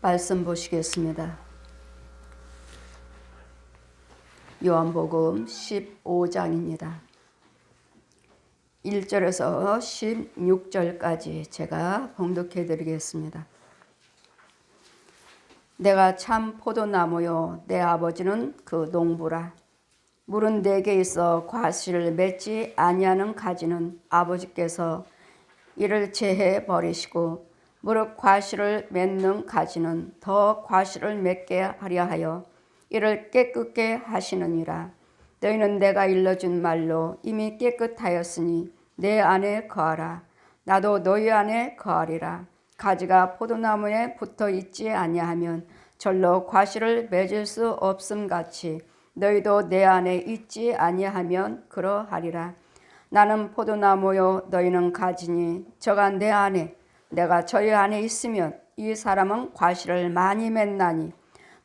말씀 보시겠습니다. 요한복음 15장입니다. 1절에서 16절까지 제가 봉독해 드리겠습니다. 내가 참 포도나무요 내 아버지는 그 농부라. 물은 내게 있어 과실을 맺지 아니하는 가지는 아버지께서 이를 제해 버리시고 무릇 과실을 맺는 가지는 더 과실을 맺게 하려 하여 이를 깨끗게 하시느니라. 너희는 내가 일러준 말로 이미 깨끗하였으니 내 안에 거하라. 나도 너희 안에 거하리라. 가지가 포도나무에 붙어 있지 아니하면 절로 과실을 맺을 수 없음 같이 너희도 내 안에 있지 아니하면 그러하리라. 나는 포도나무요 너희는 가지니 저가 내 안에 내가 저희 안에 있으면 이 사람은 과실을 많이 맺나니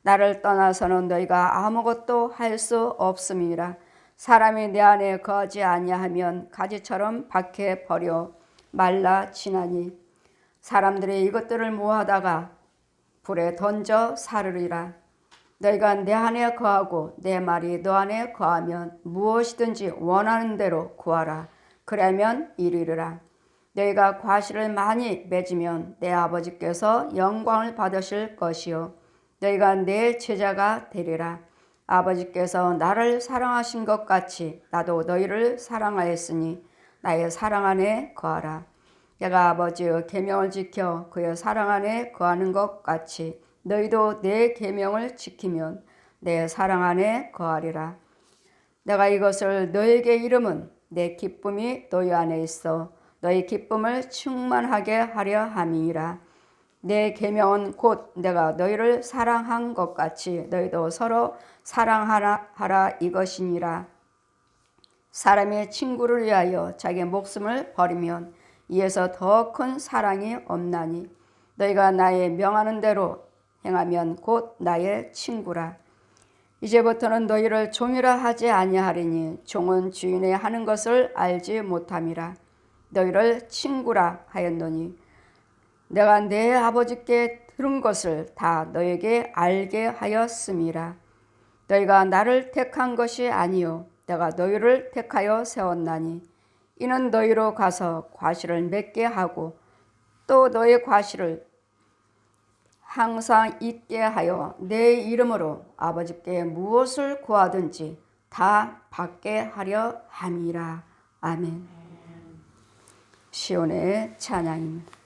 나를 떠나서는 너희가 아무것도 할 수 없음이라. 사람이 내 안에 거하지 아니하면 가지처럼 밖에 버려 말라 지나니 사람들이 이것들을 모아다가 불에 던져 사르리라. 너희가 내 안에 거하고 내 말이 너 안에 거하면 무엇이든지 원하는 대로 구하라. 그러면 이루리라. 너희가 과실을 많이 맺으면 내 아버지께서 영광을 받으실 것이요 너희가 내 제자가 되리라. 아버지께서 나를 사랑하신 것 같이 나도 너희를 사랑하였으니 나의 사랑 안에 거하라. 내가 아버지의 계명을 지켜 그의 사랑 안에 거하는 것 같이 너희도 내 계명을 지키면 내 사랑 안에 거하리라. 내가 이것을 너에게 이름은 내 기쁨이 너희 안에 있어 너희 기쁨을 충만하게 하려 함이니라. 내 계명은 곧 내가 너희를 사랑한 것 같이 너희도 서로 사랑하라 이것이니라. 사람이 친구를 위하여 자기 목숨을 버리면 이에서 더 큰 사랑이 없나니 너희가 나의 명하는 대로 행하면 곧 나의 친구라. 이제부터는 너희를 종이라 하지 아니하리니 종은 주인의 하는 것을 알지 못함이라. 너희를 친구라 하였노니 내가 내 아버지께 들은 것을 다 너에게 알게 하였음이라. 너희가 나를 택한 것이 아니요 내가 너희를 택하여 세웠나니 이는 너희로 가서 과실을 맺게 하고 또 너의 과실을 항상 있게 하여 내 이름으로 아버지께 무엇을 구하든지 다 받게 하려 함이라. 아멘. 시온의 찬양입니다.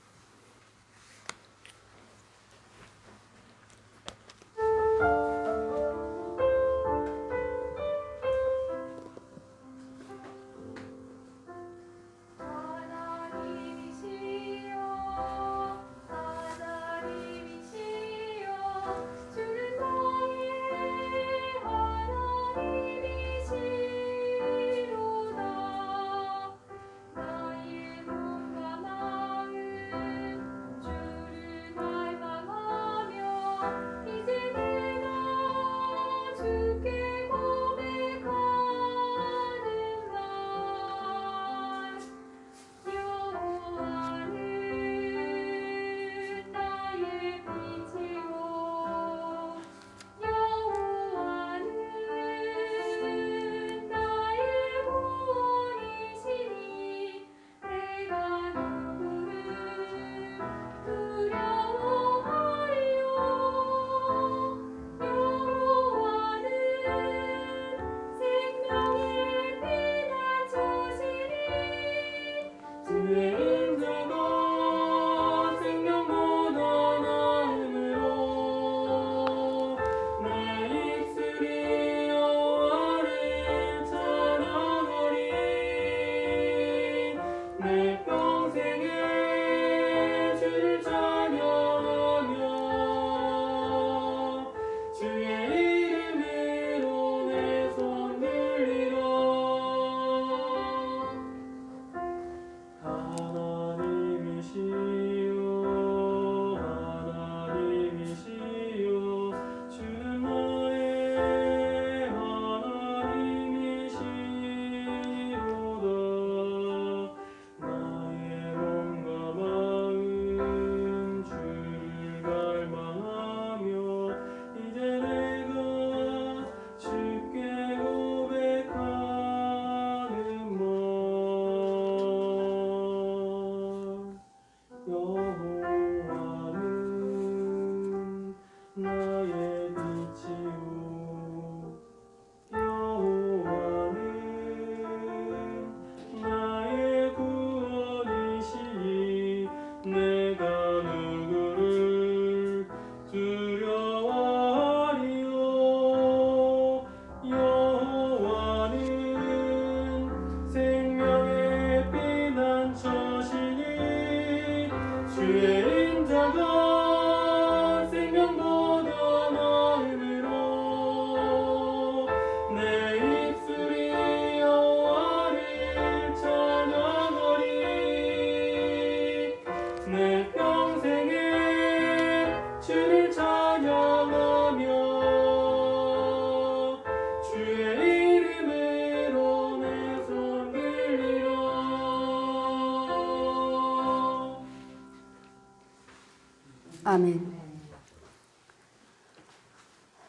아멘.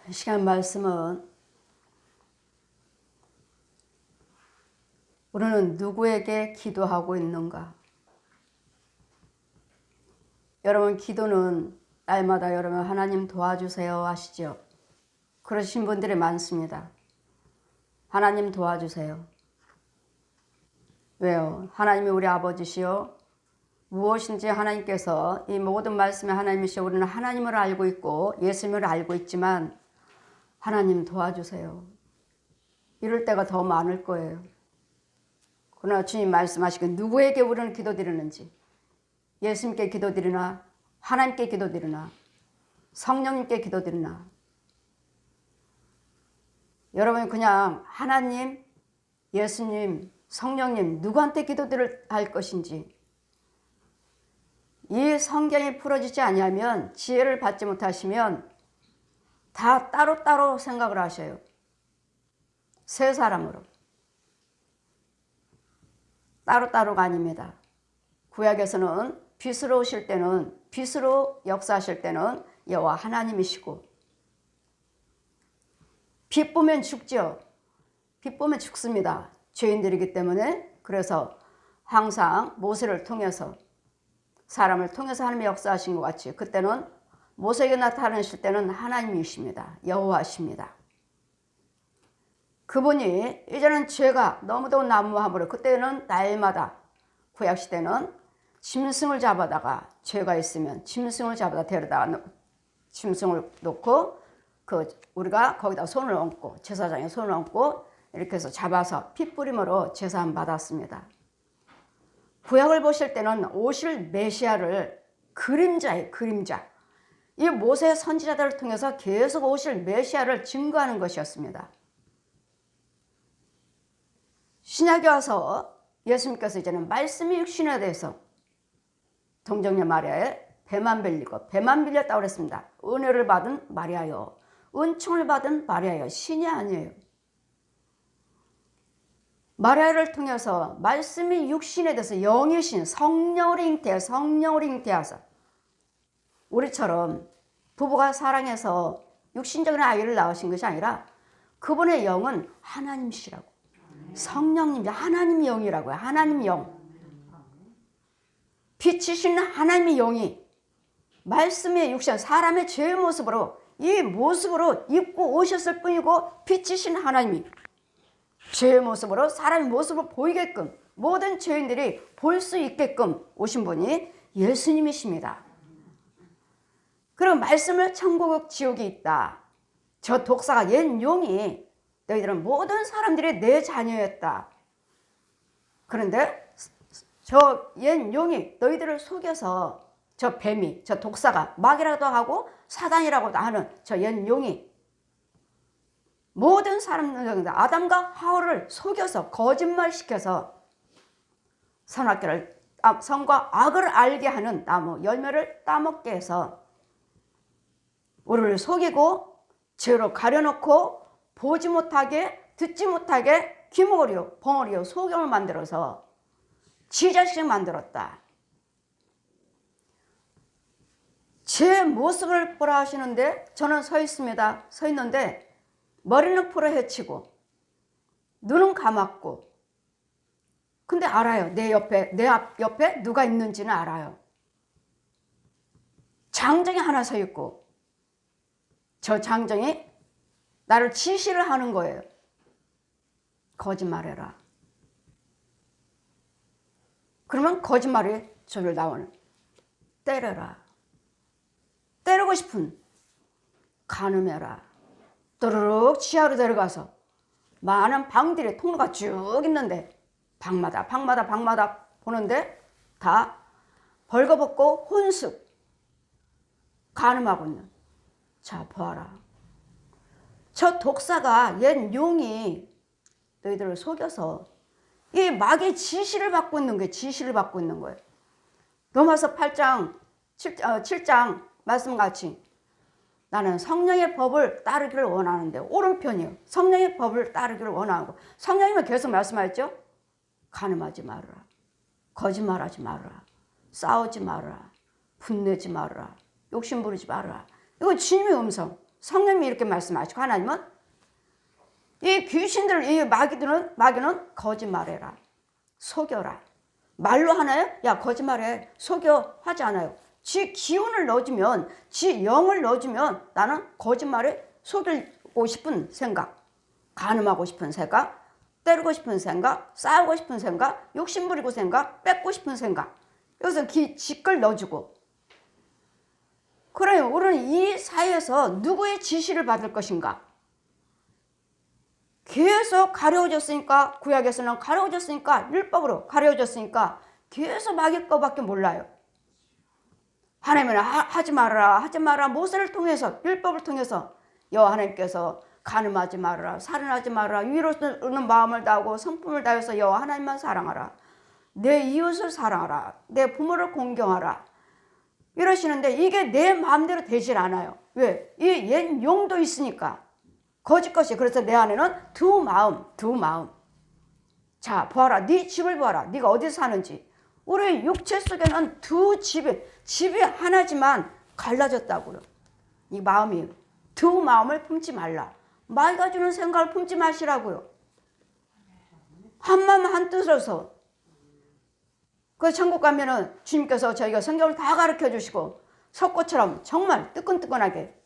이 시간 말씀은 우리는 누구에게 기도하고 있는가? 여러분 기도는 날마다 여러분 하나님 도와주세요 하시죠. 그러신 분들이 많습니다. 하나님 도와주세요. 왜요? 하나님이 우리 아버지시요. 무엇인지 하나님께서 이 모든 말씀에 하나님이시여 우리는 하나님을 알고 있고 예수님을 알고 있지만 하나님 도와주세요. 이럴 때가 더 많을 거예요. 그러나 주님 말씀하시고 누구에게 우리는 기도드리는지 예수님께 기도드리나 하나님께 기도드리나 성령님께 기도드리나 여러분 그냥 하나님, 예수님, 성령님 누구한테 기도드릴 할 것인지 이 성경이 풀어지지 아니하면 지혜를 받지 못하시면 다 따로따로 생각을 하셔요. 세 사람으로. 따로따로가 아닙니다. 구약에서는 빛으로 오실 때는 빛으로 역사하실 때는 여호와 하나님이시고 빛 보면 죽죠. 빛 보면 죽습니다. 죄인들이기 때문에 그래서 항상 모세를 통해서 사람을 통해서 하나님이 역사하신 것 같이 그때는 모세에게 나타나실 때는 하나님이십니다. 여호와십니다. 그분이 이제는 죄가 너무도 난무함으로 그때는 날마다 구약시대는 짐승을 잡아다가 죄가 있으면 짐승을 잡아다 데려다가 짐승을 놓고 우리가 거기다 손을 얹고 제사장에 손을 얹고 이렇게 해서 잡아서 피 뿌림으로 제사함 받았습니다. 구약을 보실 때는 오실 메시아를 그림자예요. 그림자. 이 모세 선지자들을 통해서 계속 오실 메시아를 증거하는 것이었습니다. 신약에 와서 예수님께서 이제는 말씀이 육신에 대해서 동정녀 마리아의 배만 빌리고 배만 빌렸다고 그랬습니다. 은혜를 받은 마리아요. 은총을 받은 마리아요. 신이 아니에요. 마리아를 통해서 말씀이 육신에 대해서 영이신 성령을 잉태하사 우리처럼 부부가 사랑해서 육신적인 아이를 낳으신 것이 아니라 그분의 영은 하나님이시라고. 성령님, 하나님의 영이라고요. 하나님의 영. 빛이신 하나님의 영이 말씀의 육신, 사람의 죄의 모습으로 이 모습으로 입고 오셨을 뿐이고 빛이신 하나님이 죄의 모습으로 사람의 모습으로 보이게끔 모든 죄인들이 볼 수 있게끔 오신 분이 예수님이십니다. 그럼 말씀을 천국 지옥이 있다. 저 독사가 옛 용이 너희들은 모든 사람들이 내 자녀였다. 그런데 저 옛 용이 너희들을 속여서 저 뱀이 저 독사가 마귀라고도 하고 사단이라고도 하는 저 옛 용이 모든 사람들 아담과 하와를 속여서 거짓말시켜서 선과 악을 알게 하는 나무 열매를 따먹게 해서 우리를 속이고 죄로 가려놓고 보지 못하게 듣지 못하게 귀머거리요 벙어리요 소경을 만들어서 지 자식 만들었다. 제 모습을 보라 하시는데 저는 서 있습니다. 서 있는데 머리는 풀어 헤치고 눈은 감았고 근데 알아요. 내 앞 옆에 누가 있는지는 알아요. 장정이 하나 서 있고 저 장정이 나를 지시를 하는 거예요. 거짓말해라. 그러면 거짓말이 저를 나오는 때려라. 때리고 싶은 간음해라. 또르륵 지하로 데려가서 많은 방들이 통로가 쭉 있는데 방마다 보는데 다 벌거벗고 혼숙 간음하고 있는. 자 보아라. 저 독사가 옛 용이 너희들을 속여서 이 마귀의 지시를 받고 있는 거예요. 지시를 받고 있는 거예요. 로마서 8장 7장 말씀같이 나는 성령의 법을 따르기를 원하는데 오른편이요. 성령의 법을 따르기를 원하고 성령님은 계속 말씀하셨죠. 간음하지 말아라. 거짓말하지 말아라. 싸우지 말아라. 분내지 말아라. 욕심 부리지 말아라. 이거 주님의 음성. 성령님이 이렇게 말씀하시고, 하나님은 이 귀신들, 이 마귀는 거짓말해라. 속여라. 말로 하나요? 야, 거짓말해. 속여. 하지 않아요. 지 기운을 넣어주면, 지 영을 넣어주면 나는 거짓말에 속이고 싶은 생각, 간음하고 싶은 생각, 때리고 싶은 생각, 싸우고 싶은 생각, 욕심 부리고 생각, 뺏고 싶은 생각. 여기서 짓걸 넣어주고. 그래요. 우리는 이 사회에서 누구의 지시를 받을 것인가? 계속 가려워졌으니까, 구약에서는 가려워졌으니까, 율법으로 가려워졌으니까 계속 마귀 거밖에 몰라요. 하나님은 하지 말아라, 하지 말아라. 모세를 통해서, 율법을 통해서 여호와 하나님께서 간음하지 말아라, 살인하지 말아라, 위로는 마음을 다하고 성품을 다해서 여호와 하나님만 사랑하라, 내 이웃을 사랑하라, 내 부모를 공경하라 이러시는데 이게 내 마음대로 되질 않아요. 왜? 이 옛 용도 있으니까. 거짓것이. 그래서 내 안에는 두 마음. 자, 보아라. 네 집을 보아라. 네가 어디서 사는지. 우리 육체 속에는 두 집이 하나지만 갈라졌다고요. 이 마음이. 두 마음을 품지 말라. 마귀가 주는 생각을 품지 마시라고요. 한 마음 한 뜻으로서. 그 천국 가면은 주님께서 저희가 성경을 다 가르쳐 주시고 석고처럼 정말 뜨끈뜨끈하게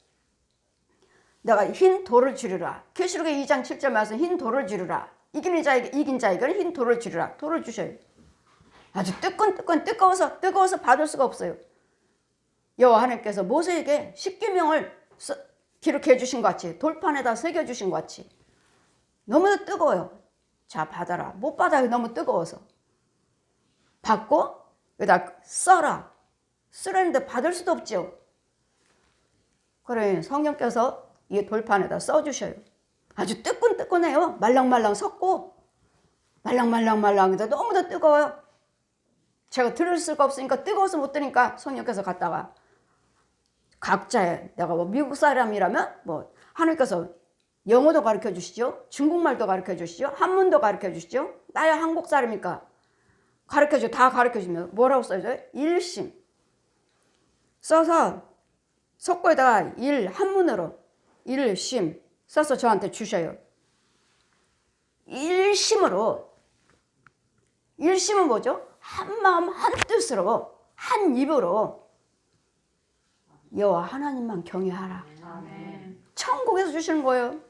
내가 흰 돌을 주리라. 계시록의 2장 7절 말씀 흰 돌을 주리라. 이긴 자에게는 흰 돌을 주리라. 돌을 주셔요. 아주 뜨거워서 받을 수가 없어요. 여호와 하나님께서 모세에게 십계명을 기록해 주신 것 같이, 돌판에다 새겨 주신 것 같이. 너무 뜨거워요. 자, 받아라. 못 받아요. 너무 뜨거워서. 받고 여기다 써라. 쓰라는데 받을 수도 없죠. 그래, 성령께서 이 돌판에다 써주셔요. 아주 뜨끈뜨끈해요. 말랑말랑 섞고 말랑말랑말랑해서 너무도 뜨거워요. 제가 들을 수가 없으니까 뜨거워서 못 들으니까 성령께서 갔다가 각자의, 내가 뭐 미국 사람이라면 뭐 하나님께서 영어도 가르쳐 주시죠. 중국말도 가르쳐 주시죠. 한문도 가르쳐 주시죠. 나야 한국 사람이니까 가르쳐줘. 다 가르쳐주면 뭐라고 써줘요? 일심. 써서 석고에다가 한문으로 일심 써서 저한테 주셔요. 일심은 뭐죠? 한 마음 한 뜻으로 한 입으로 여호와 하나님만 경외하라. 아멘. 천국에서 주시는 거예요.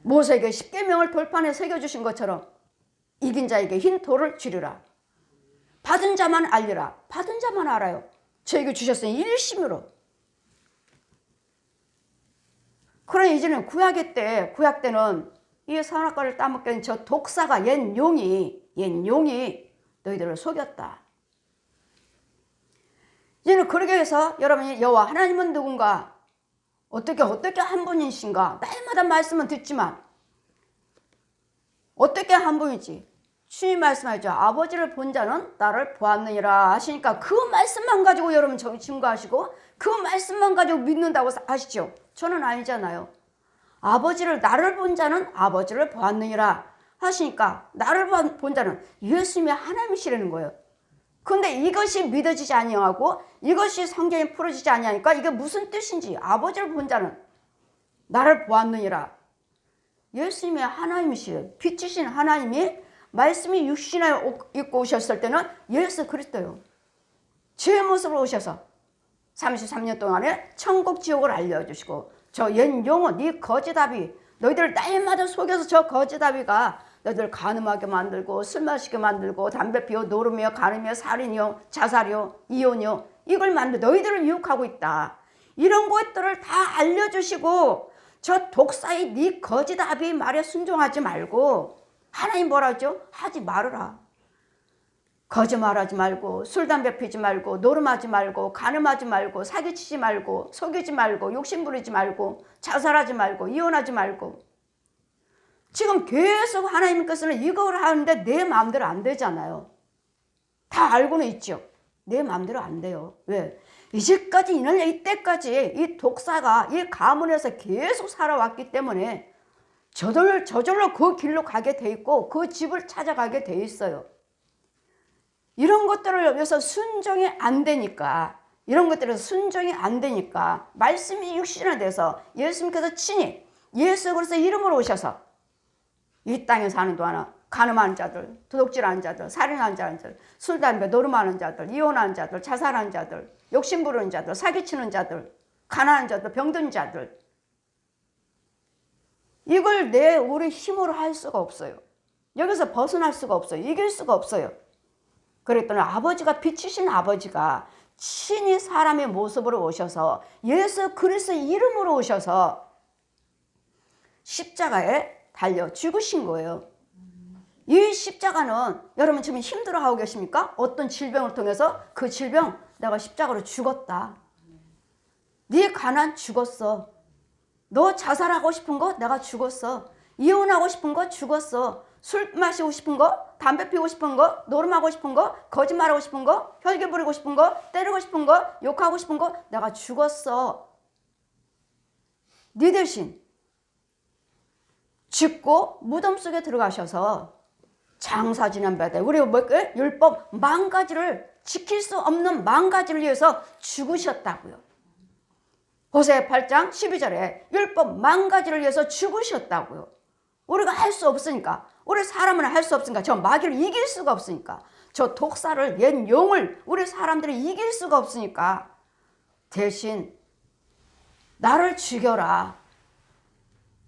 모세에게 십계명을 돌판에 새겨주신 것처럼 이긴 자에게 흰 돌을 주리라. 받은 자만 알리라. 받은 자만 알아요. 저에게 주셨으니 일심으로. 그러니 이제는 구약 때는 이 선악과를 따먹게 저 독사가 옛 용이 너희들을 속였다. 이제는 그러게 해서 여러분이 여호와 하나님은 누군가, 어떻게 한 분이신가, 날마다 말씀은 듣지만 어떻게 한 분이지? 주님 말씀하죠. 아버지를 본 자는 나를 보았느니라 하시니까 그 말씀만 가지고 여러분 증거하시고 그 말씀만 가지고 믿는다고 하시죠. 저는 아니잖아요. 나를 본 자는 아버지를 보았느니라 하시니까 나를 본 자는 예수님의 하나님이시라는 거예요. 근데 이것이 믿어지지 아니하고 이것이 성경에 풀어지지 아니하니까 이게 무슨 뜻인지, 아버지를 본 자는 나를 보았느니라. 예수님의 하나님이시에요. 빛이신 하나님이 말씀이 육신을 입고 오셨을 때는 예수 그리스도요. 제 모습으로 오셔서 33년 동안에 천국 지옥을 알려주시고 저 옛 영혼 이 거짓아비 너희들 날마다 속여서 저 거짓아비가 너희들 간음하게 만들고 술 마시게 만들고 담배 피워 노름이요 간음이요 살인이요 자살이요 이혼이요 이걸 너희들을 유혹하고 있다. 이런 것들을 다 알려주시고 저 독사의 네 거짓아비 말에 순종하지 말고 하나님 뭐라 하죠? 하지 말으라. 거짓말하지 말고 술 담배 피지 말고 노름하지 말고 간음하지 말고 사기치지 말고 속이지 말고 욕심 부리지 말고 자살하지 말고 이혼하지 말고. 지금 계속 하나님께서는 이걸 하는데 내 마음대로 안 되잖아요. 다 알고는 있죠. 내 마음대로 안 돼요. 왜? 이제까지 이때까지 이 독사가 이 가문에서 계속 살아왔기 때문에 저절로 그 길로 가게 돼 있고 그 집을 찾아가게 돼 있어요. 이런 것들을 위해서 순종이 안 되니까 이런 것들에서 순종이 안 되니까 말씀이 육신화돼서 예수님께서 친히 예수 그리스도 이름으로 오셔서 이 땅에 사는 동안 간음하는 자들, 도둑질하는 자들, 살인하는 자들, 술, 담배, 노름하는 자들, 이혼하는 자들, 자살하는 자들, 욕심 부르는 자들, 사기치는 자들, 가난한 자들, 병든 자들, 이걸 우리 힘으로 할 수가 없어요. 여기서 벗어날 수가 없어요. 이길 수가 없어요. 그랬더니 아버지가 빛이신 아버지가 친히 사람의 모습으로 오셔서 예수 그리스도 이름으로 오셔서 십자가에 달려 죽으신 거예요. 이 십자가는 여러분 지금 힘들어하고 계십니까? 어떤 질병을 통해서 그 질병 내가 십자가로 죽었다. 네 가난 죽었어. 너 자살하고 싶은 거 내가 죽었어. 이혼하고 싶은 거 죽었어. 술 마시고 싶은 거, 담배 피우고 싶은 거, 노름하고 싶은 거, 거짓말하고 싶은 거, 혈기 부리고 싶은 거, 때리고 싶은 거, 욕하고 싶은 거 내가 죽었어. 네 대신 죽고 무덤 속에 들어가셔서 장사 지난 바에 우리 율법 10,000가지를 지킬 수 없는 10,000가지를 위해서 죽으셨다고요. 호세아 8장 12절에 율법 10,000가지를 위해서 죽으셨다고요. 우리가 할 수 없으니까, 우리 사람은 할 수 없으니까, 저 마귀를 이길 수가 없으니까, 저 독사를, 옛 용을 우리 사람들이 이길 수가 없으니까 대신 나를 죽여라.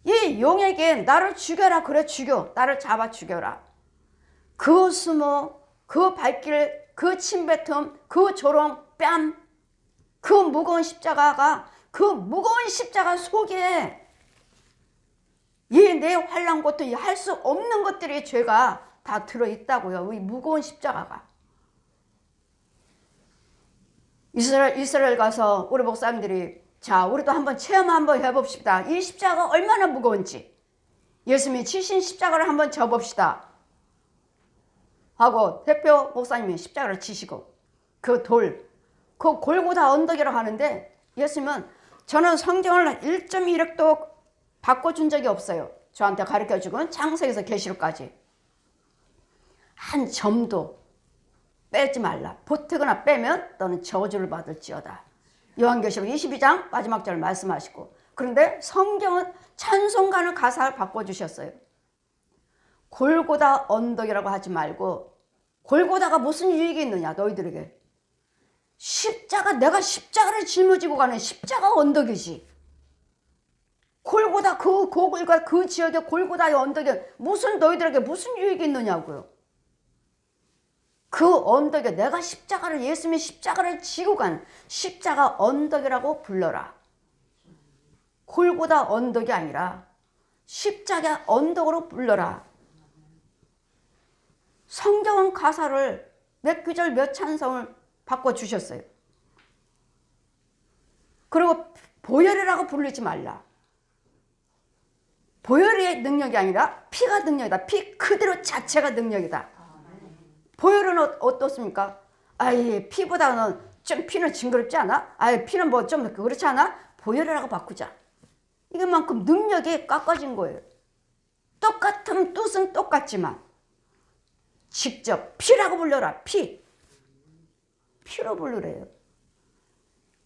이 용에게 나를 죽여라. 그래 죽여. 나를 잡아 죽여라. 그 수모, 그 발길, 그 침뱉음, 그 조롱, 뺨, 그 무거운 십자가가, 그 무거운 십자가 속에 이 내 환난 것도 할 수 없는 것들이 죄가 다 들어있다고요. 이 무거운 십자가가. 이스라엘 가서 우리 목사님들이 자 우리도 한번 체험 한번 해봅시다. 이 십자가가 얼마나 무거운지 예수님이 지신 십자가를 한번 져봅시다 하고 대표 목사님이 십자가를 지시고 그 골고다 언덕이라고 하는데 예수님은 저는 성경을 1.1획도 바꿔준 적이 없어요. 저한테 가르쳐주건 창세기에서 계시록까지 한 점도 빼지 말라. 보태거나 빼면 너는 저주를 받을지어다. 요한계시록 22장 마지막 절 말씀하시고 그런데 성경은 찬송가는 가사를 바꿔주셨어요. 골고다 언덕이라고 하지 말고 골고다가 무슨 유익이 있느냐 너희들에게. 십자가 내가 십자가를 짊어지고 가는 십자가 언덕이지. 골고다 그 지역의 골고다의 언덕에 무슨 너희들에게 무슨 유익이 있느냐고요. 그 언덕에 내가 십자가를 예수님이 십자가를 지고 간 십자가 언덕이라고 불러라. 골고다 언덕이 아니라 십자가 언덕으로 불러라. 성경 가사를 몇 구절 몇 찬성을 바꿔주셨어요. 그리고 보혈이라고 부르지 말라. 보혈의 능력이 아니라 피가 능력이다. 피 그대로 자체가 능력이다. 보혈은 어떻습니까? 아예 피보다는 좀 피는 징그럽지 않아? 아예 피는 뭐 좀 그렇지 않아? 보혈이라고 바꾸자. 이것만큼 능력이 깎아진 거예요. 똑같은 뜻은 똑같지만 직접 피라고 불러라. 피로 부르래요.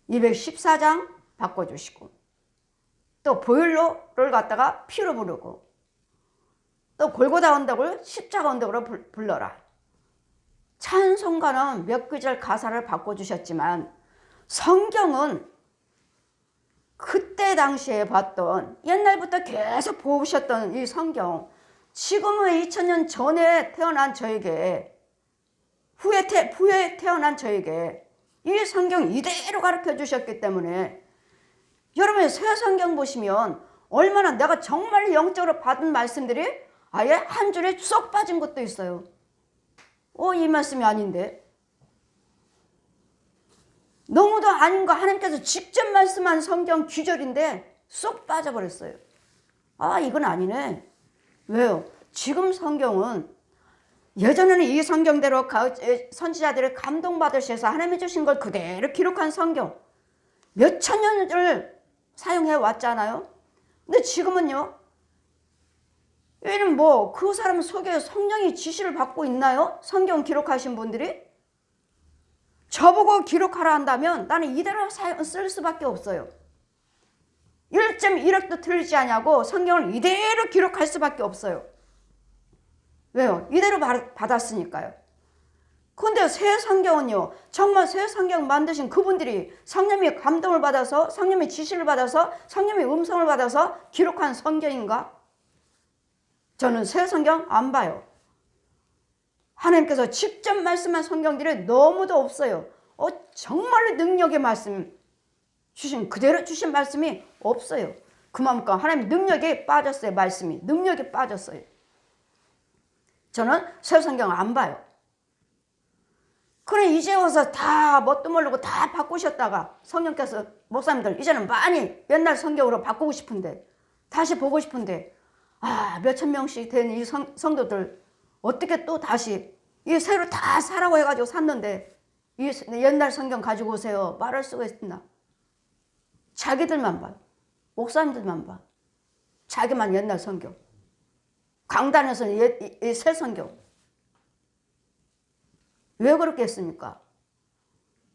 214장 바꿔주시고 또 보혈로를 갖다가 피로 부르고 또 골고다 언덕을 십자가 언덕으로 불러라. 찬송가는 몇 구절 가사를 바꿔주셨지만 성경은 그때 당시에 봤던 옛날부터 계속 보셨던 이 성경 지금은 2000년 전에 태어난 저에게 후에 태어난 저에게 이 성경 이대로 가르쳐 주셨기 때문에 여러분이 새 성경 보시면 얼마나 내가 정말 영적으로 받은 말씀들이 아예 한 줄에 쏙 빠진 것도 있어요. 이 말씀이 아닌데 너무도 아닌 거 하나님께서 직접 말씀한 성경 귀절인데 쏙 빠져버렸어요. 이건 아니네. 왜요? 지금 성경은 예전에는 이 성경대로 선지자들을 감동받으셔서 하나님이 주신 걸 그대로 기록한 성경 몇천 년을 사용해 왔잖아요. 근데 지금은요. 얘는 그 사람 속에 성령이 지시를 받고 있나요? 성경 기록하신 분들이? 저보고 기록하라 한다면 나는 이대로 쓸 수밖에 없어요. 1.1억도 틀리지 않냐고 성경을 이대로 기록할 수밖에 없어요. 왜요? 이대로 받았으니까요. 근데 새 성경은요, 정말 새 성경 만드신 그분들이 성령의 감동을 받아서, 성령의 지시를 받아서, 성령의 음성을 받아서 기록한 성경인가? 저는 새 성경 안 봐요. 하나님께서 직접 말씀한 성경들이 너무도 없어요. 정말로 능력의 말씀 그대로 주신 말씀이 없어요. 그만큼 하나님 능력이 빠졌어요. 말씀이 능력이 빠졌어요. 저는 새 성경 안 봐요. 그래 이제 와서 다 뭣도 모르고 다 바꾸셨다가 성령께서 목사님들 이제는 많이 옛날 성경으로 바꾸고 싶은데 다시 보고 싶은데 몇천 명씩 된 이 성도들 어떻게 또 다시 이 새로 다 사라고 해가지고 샀는데 이 옛날 성경 가지고 오세요 말할 수가 있나? 자기들만 봐. 목사님들만 봐. 자기만 옛날 성경. 강단에서는 새 성경. 왜 그렇게 했습니까?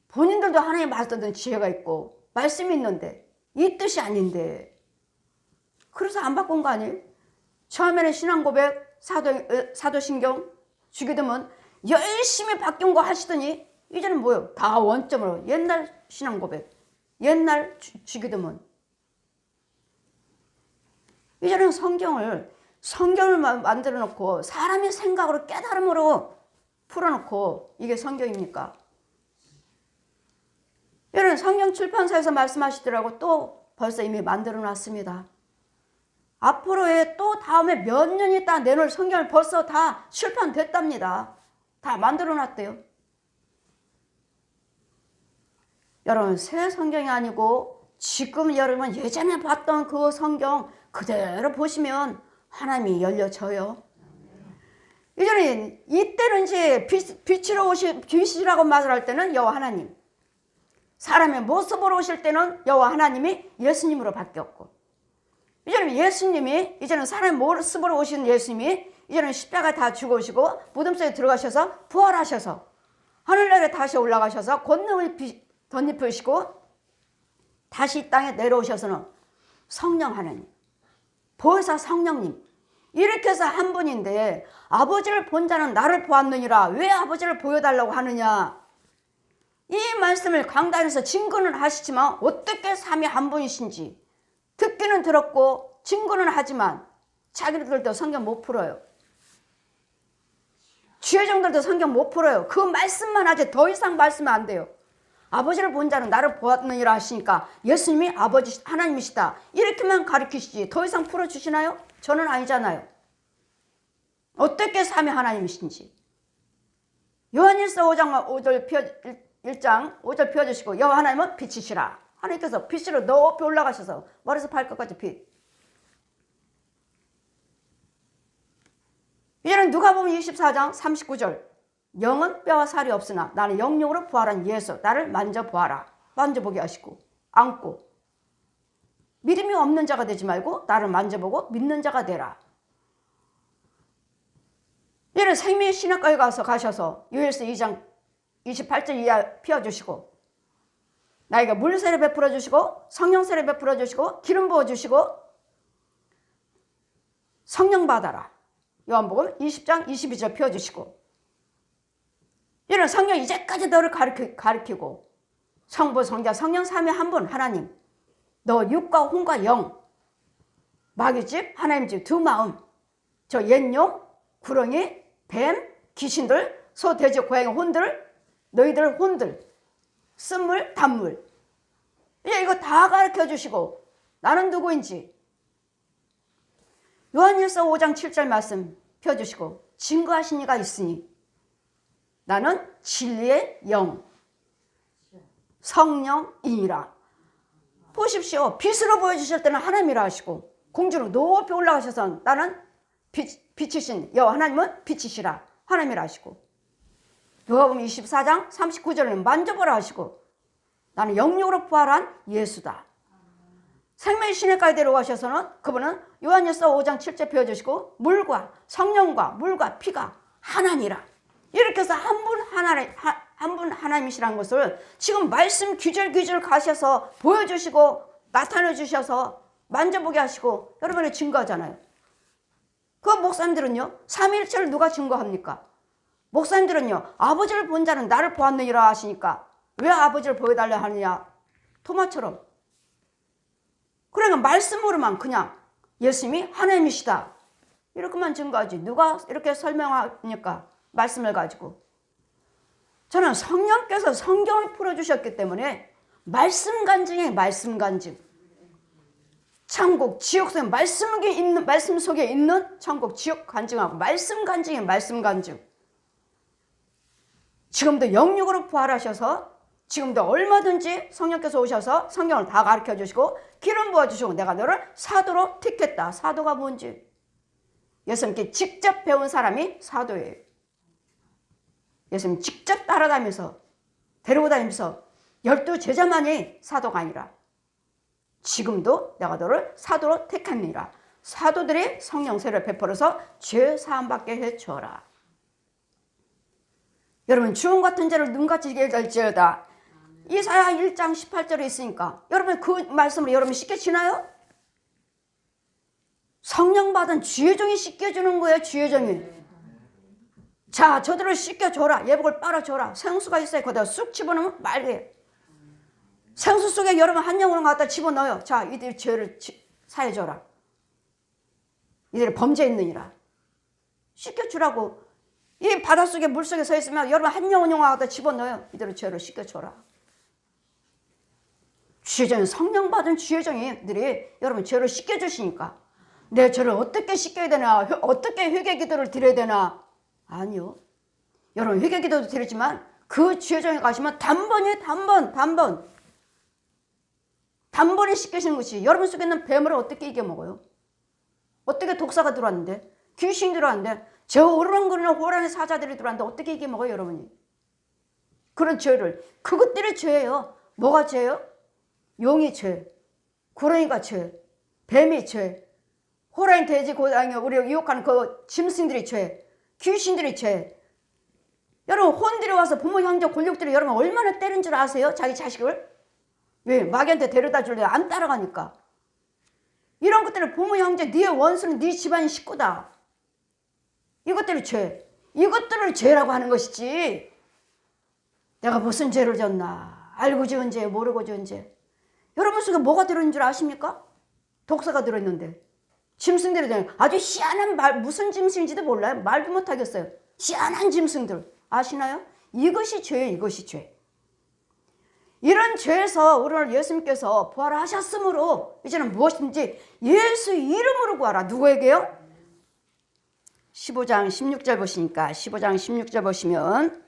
본인들도 하나님 말씀듣는 지혜가 있고 말씀이 있는데 이 뜻이 아닌데 그래서 안 바꾼 거 아니에요? 처음에는 신앙고백, 사도신경, 주기도문 열심히 바뀐 거 하시더니 이제는 뭐예요? 다 원점으로 옛날 신앙고백, 옛날 주기도문. 이제는 성경을 만들어 놓고 사람의 생각으로 깨달음으로 풀어놓고 이게 성경입니까? 이런 성경 출판사에서 말씀하시더라고 또 벌써 이미 만들어 놨습니다. 앞으로의 또 다음에 몇 년 있다 내놓을 성경을 벌써 다 출판됐답니다. 다 만들어 놨대요. 여러분 새 성경이 아니고 지금 여러분 예전에 봤던 그 성경 그대로 보시면 하나님이 열려져요. 이제는 이때는 이제 빛으로 오실 빛이라고 말을 할 때는 여호와 하나님, 사람의 모습으로 오실 때는 여호와 하나님이 예수님으로 바뀌었고, 이제는 예수님이 이제는 사람의 모습으로 오신 예수님이 이제는 십자가 다 죽으시고 무덤 속에 들어가셔서 부활하셔서 하늘나라에 다시 올라가셔서 권능을 덧입으시고 다시 이 땅에 내려오셔서는 성령 하나님, 보혜사 성령님 이렇게 해서 한 분인데 아버지를 본 자는 나를 보았느니라. 왜 아버지를 보여달라고 하느냐? 이 말씀을 강단에서 증거는 하시지만 어떻게 삼위 한 분이신지 듣기는 들었고 증거는 하지만 자기들도 성경 못 풀어요. 주여정들도 성경 못 풀어요. 그 말씀만 하지 더 이상 말씀은 안 돼요. 아버지를 본 자는 나를 보았느니라 하시니까 예수님이 아버지 하나님이시다 이렇게만 가르치시지 더 이상 풀어주시나요? 저는 아니잖아요. 어떻게 삼위 하나님이신지. 요한일서 1장 5절 펴주시고 여호와 하나님은 빛이시라. 하나님께서 빛으로 높이 올라가셔서 머리에서 발끝까지 빛. 이제는 누가복음 24장 39절 영은 뼈와 살이 없으나 나는 영육으로 부활한 예수 나를 만져보아라. 만져보게 하시고 안고 믿음이 없는 자가 되지 말고 나를 만져보고 믿는 자가 되라. 이제는 생명의 신학과에 가셔서 요엘서 2장 28절 이하 피워주시고 나에게 물세례 베풀어 주시고 성령세례 베풀어 주시고 기름 부어 주시고 성령 받아라. 요한복음 20장 22절 피워주시고 이런 성령 이제까지 너를 가르치고 성부 성자 성령 삼위 한 분 하나님 너 육과 혼과 영 마귀 집 하나님 집 두 마음 저 옛용 구렁이 뱀 귀신들 소 돼지 고양이 혼들 너희들 혼들 쓴물 단물 이거 다 가르쳐 주시고 나는 누구인지 요한일서 5장 7절 말씀 펴주시고 증거하신 이가 있으니 나는 진리의 영 성령이니라. 보십시오. 빛으로 보여주실 때는 하나님이라 하시고 공주로 높이 올라가셔서 나는 빛이신 여호와 하나님은 빛이시라 하나님이라 하시고 요한복음 24장 39절에는 만져보라 하시고 나는 영육으로 부활한 예수다. 생명의 시내까지 데려가셔서는 그분은 요한일서 5장 7절 펴주시고 물과 성령과 물과 피가 하나니라. 이렇게 해서 한 분 한 분 하나님이시라는 것을 지금 말씀 귀절귀절 가셔서 보여주시고 나타내 주셔서 만져보게 하시고 여러분의 증거하잖아요. 그 목사님들은요, 삼위일체를 누가 증거합니까? 목사님들은요, 아버지를 본 자는 나를 보았느니라 하시니까 왜 아버지를 보여달라 하느냐? 토마처럼. 그러니까 말씀으로만 그냥 예수님이 하나님이시다 이렇게만 증거하지 누가 이렇게 설명합니까? 말씀을 가지고. 저는 성령께서 성경을 풀어주셨기 때문에 말씀 간증에 말씀 간증. 천국, 지옥 속에 말씀 속에 있는 천국, 지옥 간증하고 말씀 간증에 말씀 간증. 지금도 영육으로 부활하셔서 지금도 얼마든지 성령께서 오셔서 성경을 다 가르쳐 주시고 기름 부어주시고 내가 너를 사도로 택했다. 사도가 뭔지 예수님께 직접 배운 사람이 사도예요. 예수님 직접 따라다니면서 데리고 다니면서 12제자만이 사도가 아니라 지금도 내가 너를 사도로 택했느니라. 사도들이 성령 세례를 베풀어서 죄 사함 받게 해주어라. 여러분 주홍 같은 죄를 눈같이 지게 될지어다. 이사야 1장 18절에 있으니까 여러분 그 말씀을 여러분 쉽게 지나요? 성령 받은 주의종이 씻겨주는 거예요. 주의종이. 자 저들을 씻겨줘라. 예복을 빨아줘라. 생수가 있어요. 거기다 쑥 집어넣으면 말해. 생수 속에 여러분 한 영혼을 갖다 집어넣어요. 자 이들 죄를 사해줘라. 이들이 범죄했느니라. 씻겨주라고. 이 바닷속에 물속에 서 있으면 여러분 한 영혼을 갖다 집어넣어요. 이들의 죄를 씻겨줘라. 주의종 성령 받은 주의종이들이 여러분 죄를 씻겨주시니까 내 죄를 어떻게 씻겨야 되나 어떻게 회개기도를 드려야 되나 아니요. 여러분 회개기도도 드리지만 그 주의종에 가시면 단번에 단번에 씻겨지는 것이 여러분 속에 있는 뱀을 어떻게 이겨먹어요? 어떻게 독사가 들어왔는데 귀신이 들어왔는데 저 으르렁거리는 호랑이 사자들이 들어왔는데 어떻게 이겨먹어요 여러분이? 그런 죄를 그것들이 죄예요. 뭐가 죄예요? 용이 죄, 고라니가 죄, 뱀이 죄, 호랑이, 돼지, 고양이 우리가 유혹하는 그 짐승들이 죄, 귀신들이 죄. 여러분 혼들이 와서 부모 형제 권력들이 여러분 얼마나 때린 줄 아세요? 자기 자식을? 왜? 마귀한테 데려다 줄래? 안 따라가니까. 이런 것들을 부모 형제 네 원수는 네 집안 식구다. 이것들이 죄. 이것들을 죄라고 하는 것이지. 내가 무슨 죄를 졌나? 알고 지은 죄, 모르고 지은 죄. 여러분 속에 뭐가 들어있는 줄 아십니까? 독사가 들어있는데. 짐승들이 되는 아주 희한한 말, 무슨 짐승인지도 몰라요. 말도 못하겠어요. 희한한 짐승들. 아시나요? 이것이 죄예요. 이것이 죄. 이런 죄에서 오늘 예수님께서 부활하셨으므로 이제는 무엇인지 예수 이름으로 구하라. 누구에게요? 15장 16절 보시니까 15장 16절 보시면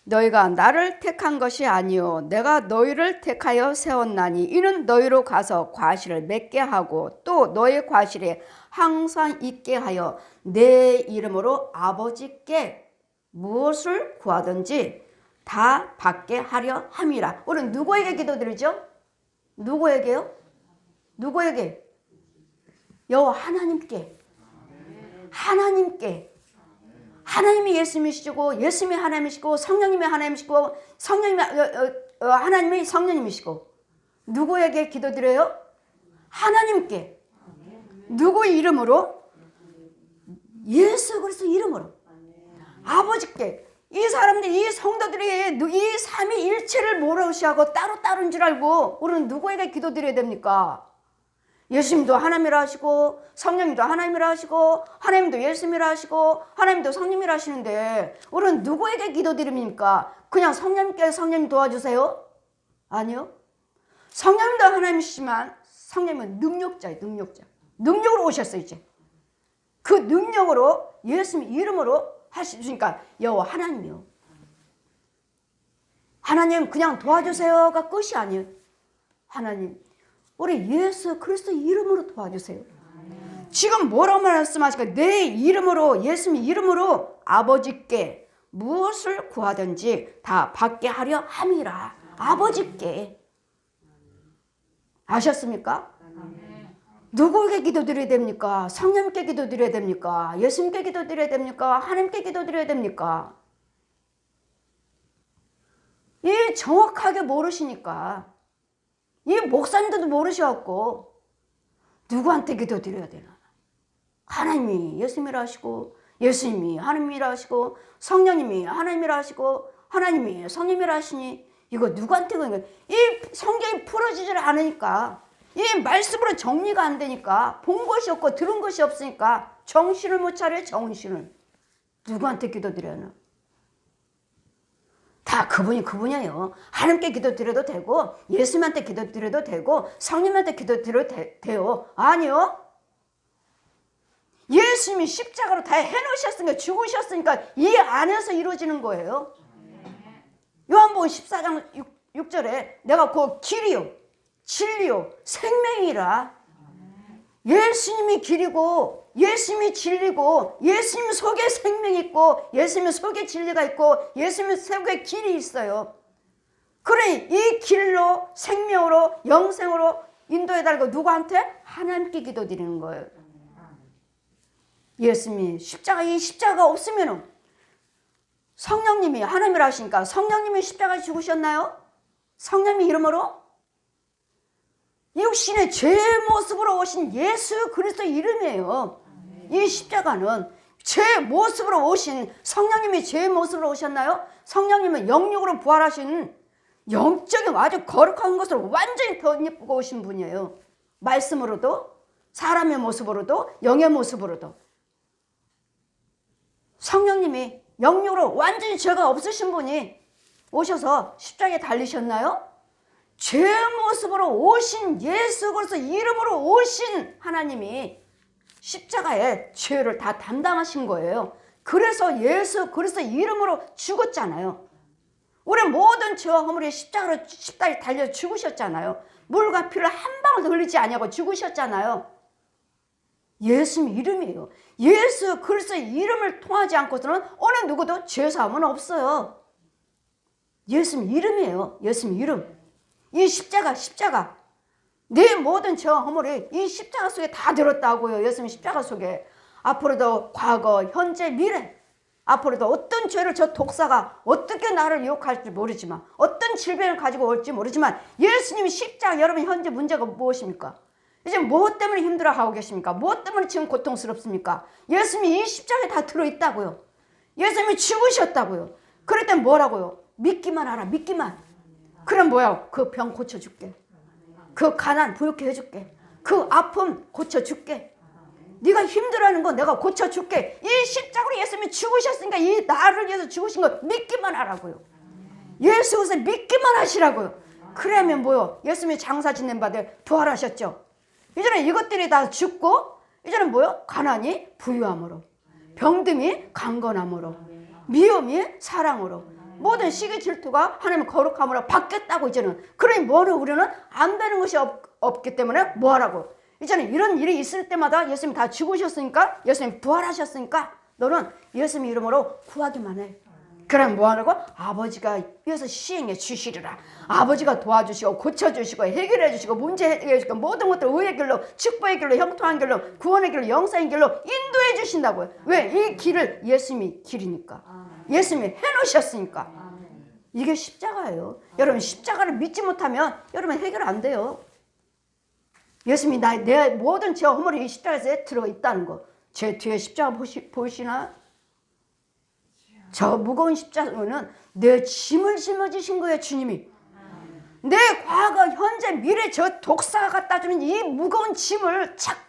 너희가 나를 택한 것이 아니요 내가 너희를 택하여 세웠나니 이는 너희로 가서 과실을 맺게 하고 또 너희 과실에 항상 있게 하여 내 이름으로 아버지께 무엇을 구하든지 다 받게 하려 함이라. 우리는 누구에게 기도드리죠? 누구에게요? 누구에게? 여호와 하나님께. 하나님께. 하나님이 예수님이시고 예수님이 하나님이시고 성령님이 하나님이시고 성령님이 하나님이 성령님이시고 누구에게 기도드려요? 하나님께. 누구의 이름으로? 예수 그리스도 이름으로. 아버지께. 이 사람들이 이 성도들이 이 삼위일체를 모르시하고 따로따로인 줄 알고 우리는 누구에게 기도드려야 됩니까? 예수님도 하나님이라 하시고 성령님도 하나님이라 하시고 하나님도 예수님이라 하시고 하나님도 성령님이라 하시는데 우리는 누구에게 기도드립니까? 그냥 성령님께 성령님 도와주세요? 아니요. 성령님도 하나님이시지만 성령님은 능력자예요. 능력으로 오셨어요. 이제 그 능력으로 예수님 이름으로 하시니까 여호와 하나님이요. 하나님 그냥 도와주세요가 끝이 아니에요. 하나님 우리 예수 그리스도 이름으로 도와주세요. 지금 뭐라고 말씀하실까요? 내 이름으로 예수님 이름으로 아버지께 무엇을 구하든지 다 받게 하려 함이라. 아버지께. 아셨습니까? 누구에게 기도드려야 됩니까? 성령님께 기도드려야 됩니까? 예수님께 기도드려야 됩니까? 하나님께 기도드려야 됩니까? 이 정확하게 모르시니까 이 목사님들도 모르셔갖고 누구한테 기도드려야 되나? 하나님이 예수님이라 하시고 예수님이 하나님이라 하시고 성령님이 하나님이라 하시고 하나님이 성령이라 하시니 이거 누구한테 그런 거예요? 이 성경이 풀어지질 않으니까 이 말씀으로 정리가 안 되니까 본 것이 없고 들은 것이 없으니까 정신을 못 차려요. 정신을. 누구한테 기도드려요? 다 그분이에요. 하나님께 기도드려도 되고 예수님한테 기도드려도 되고 성령님한테 기도드려도 돼요. 아니요. 예수님이 십자가로 다 해놓으셨으니까 죽으셨으니까 이 안에서 이루어지는 거예요. 요한복음 14장 6절에 내가 그 길이요 진리요 생명이라. 예수님이 길이고 예수님이 진리고 예수님 속에 생명이 있고 예수님 속에 진리가 있고 예수님 속에 길이 있어요. 그러니 이 길로 생명으로 영생으로 인도해달라고 누구한테? 하나님께 기도드리는 거예요. 예수님이 이 십자가가 없으면 성령님이 하나님이라 하시니까 성령님이 십자가에 죽으셨나요? 성령님 이름으로? 육신의 죄의 모습으로 오신 예수 그리스도 이름이에요. 이 십자가는 죄의 모습으로 오신 성령님이 죄의 모습으로 오셨나요? 성령님은 영육으로 부활하신 영적인 아주 거룩한 것으로 완전히 덧입고 오신 분이에요. 말씀으로도 사람의 모습으로도 영의 모습으로도. 성령님이 영육으로 완전히 죄가 없으신 분이 오셔서 십자가에 달리셨나요? 죄의 모습으로 오신 예수 그리스도 이름으로 오신 하나님이 십자가에 죄를 다 담당하신 거예요. 그래서 예수 그리스도 이름으로 죽었잖아요. 우리 모든 죄와 허물이 십자가에 달려 죽으셨잖아요. 물과 피를 한 방울 흘리지 아니하고 죽으셨잖아요. 예수님 이름이에요. 예수 그리스도의 이름을 통하지 않고서는 어느 누구도 죄사함은 없어요. 예수님 이름이에요. 예수님 이름. 이 십자가 내 모든 죄와 허물이 이 십자가 속에 다 들었다고요. 예수님 십자가 속에. 앞으로도 과거 현재 미래 앞으로도 어떤 죄를 저 독사가 어떻게 나를 유혹할지 모르지만 어떤 질병을 가지고 올지 모르지만 예수님이 십자가 여러분 현재 문제가 무엇입니까? 이제 무엇 때문에 힘들어하고 계십니까? 무엇 때문에 지금 고통스럽습니까? 예수님이 이 십자가에 다 들어있다고요. 예수님이 죽으셨다고요. 그럴 땐 뭐라고요? 믿기만 하라. 믿기만. 그럼 뭐야? 그 병 고쳐줄게. 그 가난 부욕해 해줄게. 그 아픔 고쳐줄게. 네가 힘들어하는 거 내가 고쳐줄게. 이 십자가로 예수님이 죽으셨으니까 이 나를 위해서 죽으신 거 믿기만 하라고요. 예수 그리스도 믿기만 하시라고요. 그러면 뭐요? 예수님이 장사 짓는 바들 부활하셨죠. 이제는 이것들이 다 죽고 이제는 뭐요? 가난이 부유함으로 병듦이 강건함으로 미움이 사랑으로 모든 시기 질투가 하나님의 거룩함으로 바뀌었다고 이제는. 그러니 뭐를 우리는 안 되는 것이 없기 때문에 뭐하라고. 이제는 이런 일이 있을 때마다 예수님이 다 죽으셨으니까 예수님이 부활하셨으니까 너는 예수님 이름으로 구하기만 해. 그럼 뭐하라고? 아버지가 위해서 시행해 주시리라. 아버지가 도와주시고 고쳐주시고 해결해 주시고 문제 해결해 주시고 모든 것들 의의 길로 축복의 길로 형통한 길로 구원의 길로 영생의 길로 인도해 주신다고요. 왜? 이 길을 예수님이 길이니까. 예수님이 해놓으셨으니까. 이게 십자가예요. 여러분 십자가를 믿지 못하면 여러분 해결 안 돼요. 예수님이 내 모든 죄와 허물이 이 십자가에 들어있다는 거. 제 뒤에 십자가 보이시나? 저 무거운 십자가는 내 짐을 짊어지신 거예요. 주님이. 내 과거 현재 미래 저 독사가 갖다 주는 이 무거운 짐을 자꾸